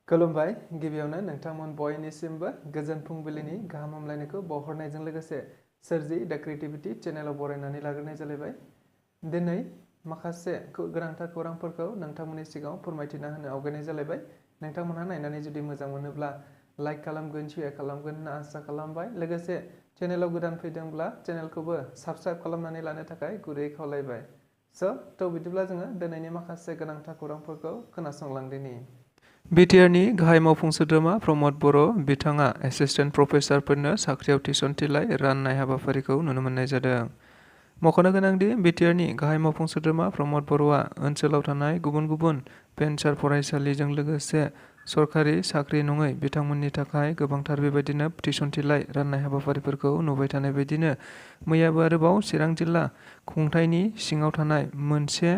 खुलुमबाय गिबियावनो नोंथांमोन बयनिसिमबो गोजोन फुंबिलिनि गाहाम हामलायनायखौ बावहरनायजों लोगोसे सोरजि द क्रिएटिविटी चेनेलाव बरायनानै लाग्रोनाय जालायबाय। दिनै माखासे गोनांथार खौरांफोरखौ नोंथांमोननि सिगाङाव फोरमायथिना होनो आवगायनाय जालायबाय। नोंथांमोनहा नायनानै जुदि मोजां मोनोब्ला लाइक खालामगोन, शेयार खालामगोन होनना आसा खालामबाय। लोगोसे चेनेलाव गोदान फैदोंब्ला चेनेलखौबो साबस्क्राइब खालामनानै लानो थाखाय गुरै खावलायबाय। थ' बिदिब्ला जोङो दिनैनि माखासे गोनांथार खौरांफोरखौ खोनासंलांदिनि। बिटिआरनि गाहाय मावफुं सोद्रोमा प्रमद बर' बिथाङा एसिस्टेन्ट प्रफेसारफोरनो साख्रियाव थिसनथिलाय राननाय हाबाफारिखौ नुनो मोननाय जादों। मख'नो गोनांदि बिटिआरनि गाहाय मावफुं सोद्रोमा प्रमद बर'आ ओनसोलाव थानाय गुबुन गुबुन भेन्सार फरायसालिजों लोगोसे सरकारि साख्रि नङै बिथांमोननि थाखाय गोबांथार बेबायदिनो थिसनथिलाय राननाय हाबाफारिफोरखौ नुबाय थानाय बायदिनो मैयाबो आरोबाव चिरां जिल्ला खुंथायनि सिङाव थानाय मोनसे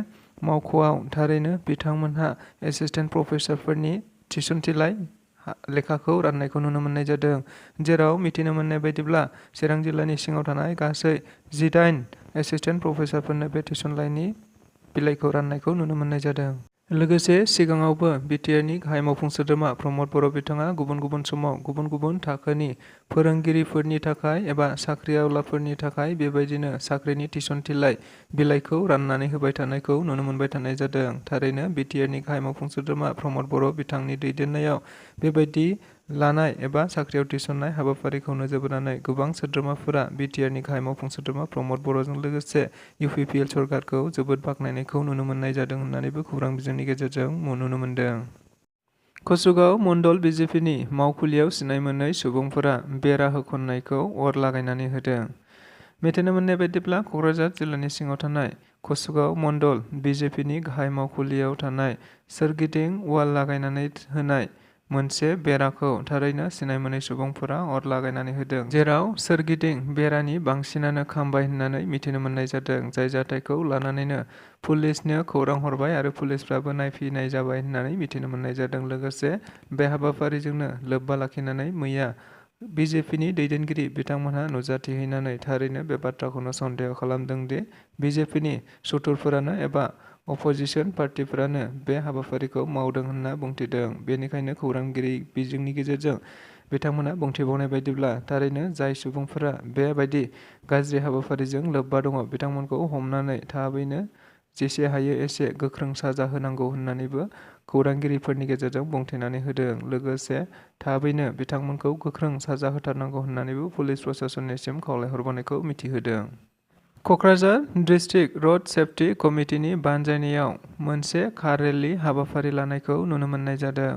मावख'आव थारैनो बिथांमोनहा एसिस्टेन्ट प्रफेसारफोरनि थिसनथिलाय लेखाखौ राननायखौ नुनो मोननाय जादों। जेराव मिथिनो मोननाय बायदिब्ला चिरां जिल्लानि सिङाव थानाय गासै 18 एसिस्टेन्ट प्रफेसारफोरनो बे थिसनलाइनि बिलाइखौ राननायखौ नुनो मोननाय जादों। लोगोसे सिगाङावबो बिटिआरनि गाहाय मावफुं सोद्रोमा प्रमद बर' बिथाङा गुबुन गुबुन समाव गुबुन गुबुन थाखोनि फोरोंगिरिफोरनि थाखाय एबा साख्रिआवलाफोरनि थाखाय बेबायदिनो साख्रिनि थिसनथिलाय बिलाइखौ राननानै होबाय थानायखौ नुनो मोनबाय थानाय जादों। थारैनो बिटिआरनि गाहाय मावफुं सोद्रोमा प्रमद बर' बिथांनि दैदेननायाव बेबायदि लानाय एबा साख्रियाव थिसननाय हाबाफारिखौ नोजोर बोनानै गोबां सोद्रोमाफोरा बिटिआरनि गाहाय मावफुं सोद्रोमा प्रमद बर'जों लोगोसे इउपिपिएल सरकारखौ जोबोद बाख्नायनायखौ नुनो मोननाय जादों होननानैबो खौरां बिजोंनि गेजेरजों नुनो मोनदों। कसुगाव मण्डल बिजेपिनि मावखुलियाव सिनाय मोनै सुबुंफोरा बेरा होखननायखौ अर लागायनानै होदों। मिथिनो मोननाय बायदिब्ला क'क्राझार जिल्लानि सिङाव थानाय कसुगाव मण्डल बिजेपिनि गाहाय मावखुलियाव थानाय सोरगिदिं वाल लागायनानै होनाय मोनसे बेराखौ थारैनो सिनाय मोनै सुबुंफोरा अर लागायनानै होदों। जेराव सोरगिदिं बेरानि बांसिनानो खामबाय होननानै मिथिनो मोननाय जादों। जाय जाथायखौ लानानैनो पुलिसनो खौरां हरबाय आरो पुलिसफ्राबो नायफैनाय जाबाय होननानै मिथिनो मोननाय जादों। लोगोसे बे हाबाफारिजोंनो लोब्बा लाखिनानै मैया बिजेपिनि दैदेनगिरि बिथांमोनहा नुजाथिहैनानै थारैनो बे बाथ्राखौनो सन्देह खालामदों दि बिजेपिनि सुथुरफोरानो एबा अपोजिसन पार्टिफोरानो बे हाबाफारिखौ मावदों होनना बुंथिदों। बेनिखायनो खौरांगिरि बिजोंनि गेजेरजों बिथांमोना बुंथिबावनाय बायदिब्ला थारैनो जाय सुबुंफोरा बेबायदि गाज्रि हाबाफारिजों लोब्बा दङ बिथांमोनखौ हमनानै थाबैनो जेसे हायो एसे गोख्रों साजा होनांगौ होननानैबो खौरांगिरिफोरनि गेजेरजों बुंथिनानै होदों। लोगोसे थाबैनो बिथांमोनखौ गोख्रों साजा होथारनांगौ होननानैबो पुलिस प्रशासननिसिम खावलायहरबावनायखौ मिथिहोदों। क'क्राझार डिस्ट्रिक्ट रड सेफ्टि कमिटिनि बानजायनायाव मोनसे कार रेली हाबाफारि लानायखौ नुनो मोननाय जादों।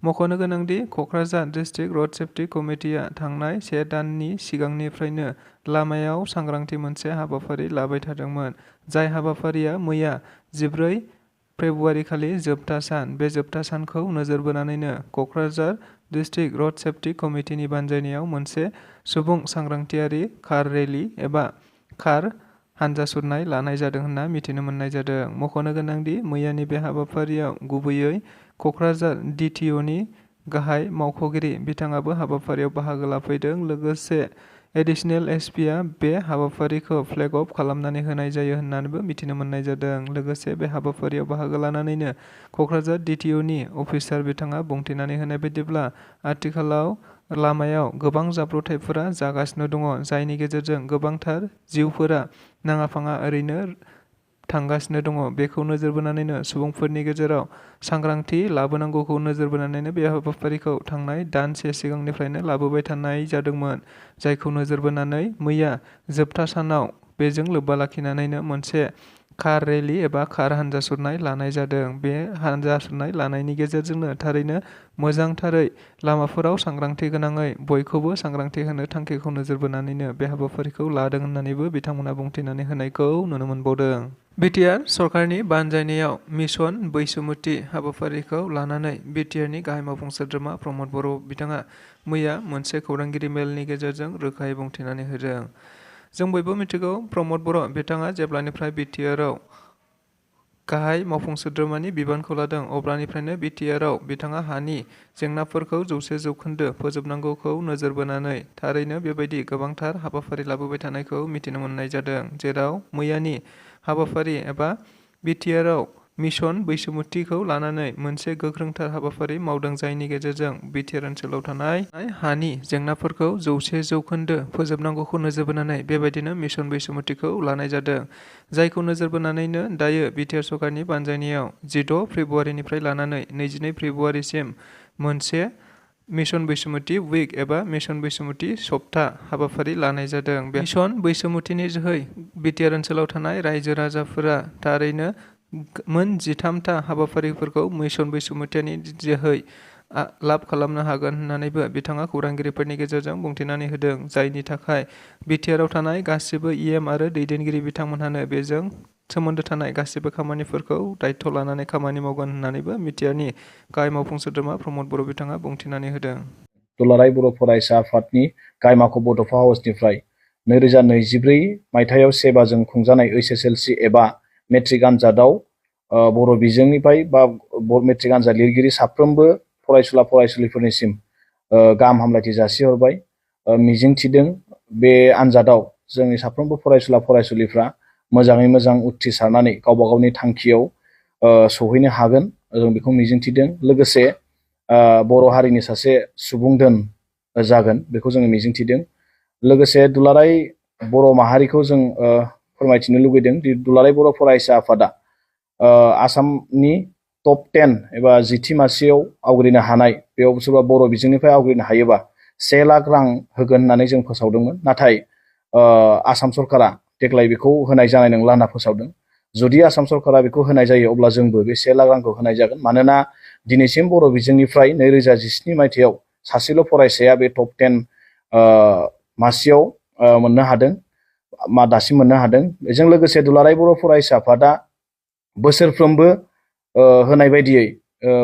मख'नो गोनांदि क'क्राझार डिस्ट्रिक्ट रड सेफ्टि कमिटिया थांनाय 1 दाननि सिगांनिफ्रायनो लामायाव सांग्रांथि मोनसे हाबाफारि लाबाय थादोंमोन। जाय हाबाफारिया मैया 14 फेब्रुवारि खालि जोबथा सान। बे जोबथा सानखौ नोजोर बोनानैनो क'क्राझार डिस्ट्रिक्ट रड सेफ्टि कमिटिनि बानजायनायाव मोनसे सुबुं सांग्रांथियारि कार रेली एबा कार हानजा सुरनाय लानाय जादों होनना मिथिनो मोननाय जादों। मख'नो गोनांदि मैयानि बे हाबाफारियाव गुबैयै क'क्राझार DTOनि गाहाय मावख'गिरि बिथाङाबो हाबाफारियाव बाहागो लाफैदों। लोगोसे एडिशनेल एसपिआ बे हाबाफारिखौ फ्लेग अफ खालामनानै होनाय जायो होननानैबो मिथिनो मोननाय जादों। लोगोसे बे हाबाफारियाव बाहागो लानानैनो क'क्राझार DTOनि अफिसार बिथाङा बुंथिनानै होनाय बायदिब्ला आथिखालाव लामायाव गोबां जाब्रबथायफोरा जागासिनो दङ। जायनि गेजेरजों गोबांथार जिउफोरा नाङा फाङा ओरैनो थांगासिनो दङ। बेखौ नोजोर बोनानैनो सुबुंफोरनि गेजेराव सांग्रांथि लाबोनांगौखौ नोजोर बोनानैनो बे हाबाफारिखौ थांनाय दानसे सिगांनिफ्रायनो लाबोबाय थानाय जादोंमोन। जायखौ नोजोर बोनानै मैया जोबथा सानाव बेजों लोब्बा लाखिनानैनो मोनसे कार रेली एबा कार हानजा सुरनाय लानाय जादों। बे हानजा सुरनाय लानायनि गेजेरजोंनो थारैनो मोजांथारै लामाफोराव सांग्रांथि गोनाङै बयखौबो सांग्रांथि होनो थांखिखौ नोजोर बोनानैनो बे हाबाफारिखौ लादों होननानैबो बिथांमोना बुंथिनानै होनायखौ नुनो मोनबावदों। बिटिआर सरकारनि बानजायनायाव मिशन बैसुमुथि हाबाफारिखौ लानानै बिटिआरनि गाहाय मावफुं सोद्रोमा प्रमद बर' बिथाङा मैया मोनसे खौरांगिरि मेलनि गेजेरजों रोखायै बुंथिनानै होदों। जों बयबो मिथिगौ प्रमद बर' बिथाङा जेब्लानिफ्राय बिटिआरआव गाहाय मावफुं सोद्रोमानि बिबानखौ लादों अब्लानिफ्रायनो बिटिआरआव बिथाङा हानि जेंनाफोरखौ 100% फोजोबनांगौखौ नोजोर बोनानै थारैनो बेबायदि गोबांथार हाबाफारि लाबोबाय थानायखौ मिथिनो मोननाय जादों। जेराव मैयानि हाबाफारि एबा बिटिआरआव मिशन बैसोमुथिखौ लानानै मोनसे गोख्रोंथार हाबाफारि मावदों, जायनि गेजेरजों बिटिआर ओनसोलाव थानाय हानि जेंनाफोरखौ 100% फोजोबनांगौखौ नोजोर बोनानै बेबायदिनो मिशन बैसोमुथिखौ लानाय जादों, जायखौ नोजोर बोनानैनो दायो बिटिआर सरकारनि बानजायनायाव 16 फेब्रुवारिनिफ्राय लानानै 22 फेब्रुवारिसिम मोनसे मिशन बैसोमुथि उइक एबा मिशन बैसोमुथि सप्ता हाबाफारि लानाय जादों। बे मिशन बैसोमुथिनि जोहै बिटिआर ओनसोलाव थानाय रायजो राजाफोरा थारैनो मोन 13ता हाबाफारिफोरखौ मिशन बैसोमुथिनि जोहै लाब खालामनो हागोन होननानैबो बिथाङा खौरांगिरिफोरनि गेजेरजों बुंथिनानै होदों, जायनि थाखाय बिटिआरआव थानाय गासिबो इएम आरो दैदेनगिरि बिथांमोनहानो बेजों सोमोन्दो थानाय गासिबो खामानिफोरखौ दायित्व लानानै खामानि मावगोन होननानैबो बिटिआरनि गाहाय मावफुं सोद्रोमा प्रमद बर' बिथाङा बुंथिनानै होदों। दुलाराय बर' फरायसा आफादनि गाहाय मावख' बड'फा हाउसनिफ्राय 2024 मायथाइयाव सेबाजों खुंजानाय HSLC एबा मेट्रिक आनजादाव बर' बिजोंनिफ्राय बा मेट्रिक आनजाद लिरगिरि साफ्रोमबो फरायसुला फरायसुलिफोरनिसिम गाहाम हामलायथि जासिहरबाय। मिजिंथिदों बे आनजादाव जोंनि साफ्रोमबो फरायसुला फरायसुलिफ्रा मोजाङै मोजां उथ्रिसारनानै गावबा गावनि थांखियाव सौहैनो हागोन, जों बेखौ मिजिंथिदों। लोगोसे बर' हारिनि सासे सुबुं दोन जागोन, बेखौ जोङो मिजिंथिदों। लोगोसे दुलाराय बर' माहारिखौ जों फोरमायथिनो लुगैदों दि दुलाराय बर' फरायसा आफादा आसामनि टप 10 एबा 10थि मासियाव आवग्रिनो हानाय, बेयाव सोरबा बर' बिजोंनिफ्राय आवग्रिनो हायोबा 1 लाख रां होगोन होननानै जों फोसावदोंमोन। नाथाय आसाम सरकारा देग्लाय बेखौ होनाय जानाय नंला होनना फोसावदों। जुदि आसाम सरकारा बेखौ होनाय जायो अब्ला जोंबो बे 1 लाख रांखौ होनाय जागोन। मानोना दिनैसिम बर' बिजोंनिफ्राय 2017 मायथाइयाव सासेल' फरायसाया बे टप 10 मासियाव मोननो हादों, दासिम मोननो हादों। बेजों लोगोसे दुलाराय बर' फरायसा आफादा बोसोरफ्रोमबो होनाय बायदियै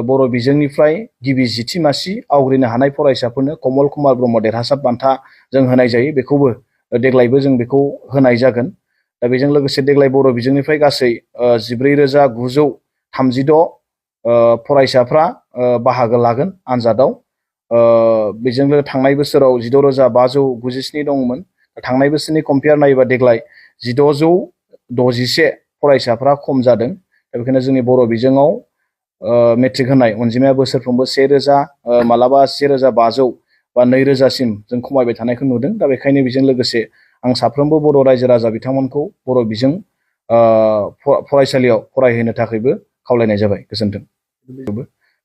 बर' बिजोंनिफ्राय गिबि 10थि मासि आवग्रिनो हानाय फरायसाफोरनो कमल कुमार ब्रह्म देरहासार बान्था जों होनाय जायो। बेखौबो देग्लायबो जों बेखौ होनाय जागोन। दा बेजों लोगोसे देग्लाय बर' बिजोंनिफ्राय गासै 14,936 फरायसाफ्रा बाहागो लागोन आनजादाव। बेजों थांनाय बोसोराव 16,597 दंमोन। थांनाय बोसोरनि कम्पेयार नायोबा देग्लाय 1,661 फरायसाफ्रा खम जादों। दा बेखायनो जोंनि बर' बिजोङाव मेट्रिक होनाय अनजिमाया बोसोरफ्रोमबो 1,000, मालाबा 1,500 बा 2,000सिम जों खमायबाय थानायखौ नुदों। दा बेखायनो बेजों लोगोसे आं साफ्रोमबो बर' रायजो राजा बिथांमोनखौ बर' बिजों फरायसालियाव फरायहोनो थाखायबो खावलायनाय जाबाय। गोजोन्थों।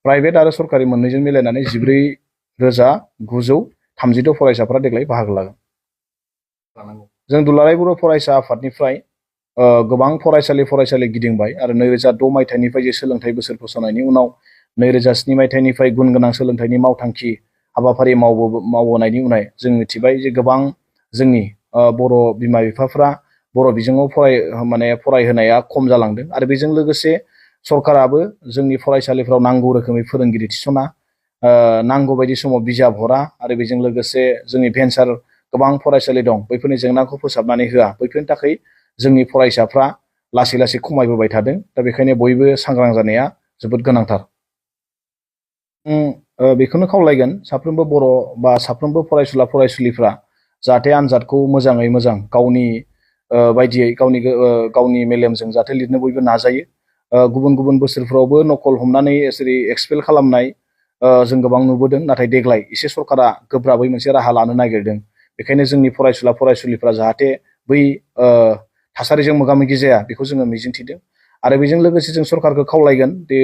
प्राइभेट आरो सरकारि मोननैजों मिलायनानै 14,936 फरायसाफ्रा देग्लाय बाहागो लागोन। जों दुलाराय बर' फरायसा आफादनिफ्राय गोबां फरायसालि गिदिंबाय आरो 2006 मायथाइनिफ्राय जे सोलोंथाइ बोसोर फसंनायनि उनाव 2007 मायथाइनिफ्राय गुन गोनां सोलोंथाइनि मावथांखि हाबाफारि मावबोनायनि उनाव जों मिथिबाय जे गोबां जोंनि बर' बिमा बिफाफ्रा बर' बिजोङाव फरायहोनाया खम जालांदों आरो बेजों लोगोसे सरकाराबो जोंनि फरायसालिफ्राव नांगौ रोखोमै फोरोंगिरि थिसना, नांगौ बायदि समाव बिजाब हरा आरो बेजों लोगोसे जोंनि भेन्सार गोबां फरायसालि दं, बैफोरनि जेंनाखौ फोसाबनानै होआ। बैफोरनि थाखाय जोंनि फरायसाफ्रा लासै लासै खमायबोबाय थादों। दा बेखायनो बयबो सांग्रां जानाया जोबोद गोनांथार। बेखौनो खावलायगोन साफ्रोमबो बर' बा साफ्रोमबो फरायसुला फरायसुलिफ्रा जाहाथे आनजादखौ मोजाङै मोजां गावनि बायदियै गावनि मेलेमजों जाहाथे लिरनो बयबो नाजायो। गुबुन गुबुन बोसोरफ्रावबो नकल हमनानै एक्सपेल खालामनाय जों गोबां नुबोदों। नाथाय देग्लाय एसे सरकारा गोब्राबै मोनसे राहा लानो नागिरदों। बेखायनो जोंनि फरायसुला फरायसुलिफ्रा जाहाथे बै थासारिजों मोगा मोगि जाया, बेखौ जोङो मिजिंथिदों। आरो बेजों लोगोसे जों सरकारखौ खावलायगोन दि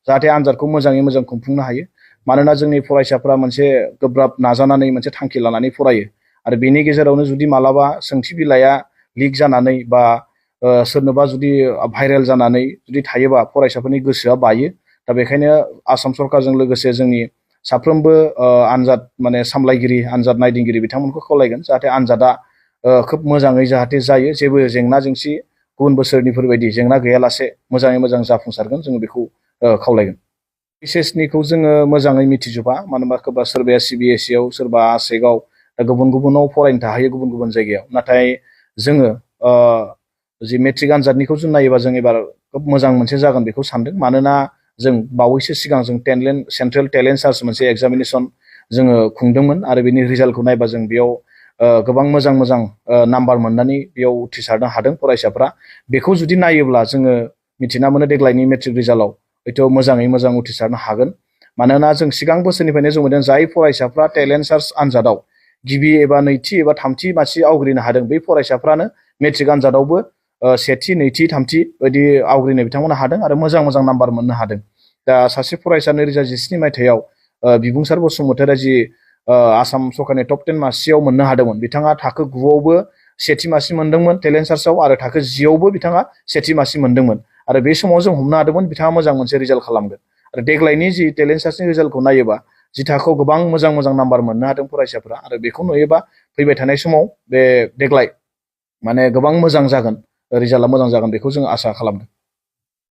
जाहाथे आनजादखौ मोजाङै मोजां खुंफुंनो हायो। मानोना जोंनि फरायसाफ्रा मोनसे गोब्राब नाजानानै मोनसे थांखि लानानै फरायो आरो बेनि गेजेरावनो जुदि मालाबा सोंथि बिलाइया लिक जानानै बा सोरनोबा जुदि भाइरेल जानानै जुदि थायोबा फरायसाफोरनि गोसोआ बायो। दा बेखायनो आसाम सरकारजों लोगोसे जोंनि साफ्रोमबो आनजाद सामलायगिरि, आनजाद नायदिंगिरि बिथांमोनखौ खावलायगोन जाहाथे आनजादा खोब मोजाङै जाहाथे जायो, जेबो जेंना जेंसि गुबुन बोसोरनिफोरबायदि जेंना गैयालासे मोजाङै मोजां जाफुंसारगोन, जोङो बेखौ खावलायगोन। बिसेसनिखौ जोङो मोजाङै मिथिजोबा, मानो होनबा सोरबाया CBSE आव, सोरबा आसेकआव, गुबुन गुबुनाव फरायनो थाहैयो गुबुन गुबुन जायगायाव। नाथाय जोङो जि मेट्रिक आनजादनिखौ जों नायोबा जों एबार खोब मोजां मोनसे जागोन बेखौ सानदों। मानोना जों बावैसो सिगां जों सेन्ट्रेल टेलेन्ट सार्च मोनसे एग्जामिनेसन जोङो खुंदोंमोन आरो बेनि रिजाल्टखौ नायबा जों बेयाव गोबां मोजां मोजां नाम्बार मोननानै बेयाव उथ्रिसारनो हादों फरायसाफ्रा। बेखौ जुदि नायोब्ला जोङो मिथिना मोनो देग्लायनि मेट्रिक रिजाल्टआव हयथ' मोजाङै मोजां उथ्रिसारनो हागोन। मानोना जों सिगां बोसोरनिफ्रायनो जों मोनदों जाय फरायसाफ्रा टेलेन्ट सार्च आनजादाव गिबि एबा नैथि एबा थामथि मासि आवग्रिनो हादों बै फरायसाफ्रानो मेट्रिक आनजादावबो सेथि नैथि थामथि बायदि आवग्रिनो बिथांमोना हादों आरो मोजां मोजां नाम्बार मोननो हादों। दा सासे फरायसा 2017 मायथाइयाव बिबुंसार बसुमतारिया जि आसाम सरकारनि टप 10 मासियाव मोननो हादोंमोन, बिथाङा थाखो 9आवबो सेथि मासि मोनदोंमोन टेलेन्ट सार्चआव आरो थाखो 10आवबो बिथाङा सेथि मासि मोनदोंमोन। आरो बे समाव जों हमनो हादोंमोन बिथाङा मोजां मोनसे रिजाल्ट खालामगोन। आरो देग्लायनि जि टेलेन्ट सार्चनि रिजाल्टखौ नायोबा जि थाखोआव गोबां मोजां मोजां नाम्बार मोननो हादों फरायसाफोरा, आरो बेखौ नुयोबा फैबाय थानाय समाव बे देग्लाय माने गोबां मोजां जागोन, रिजाल्टआ मोजां जागोन बेखौ जों आसा खालामदों।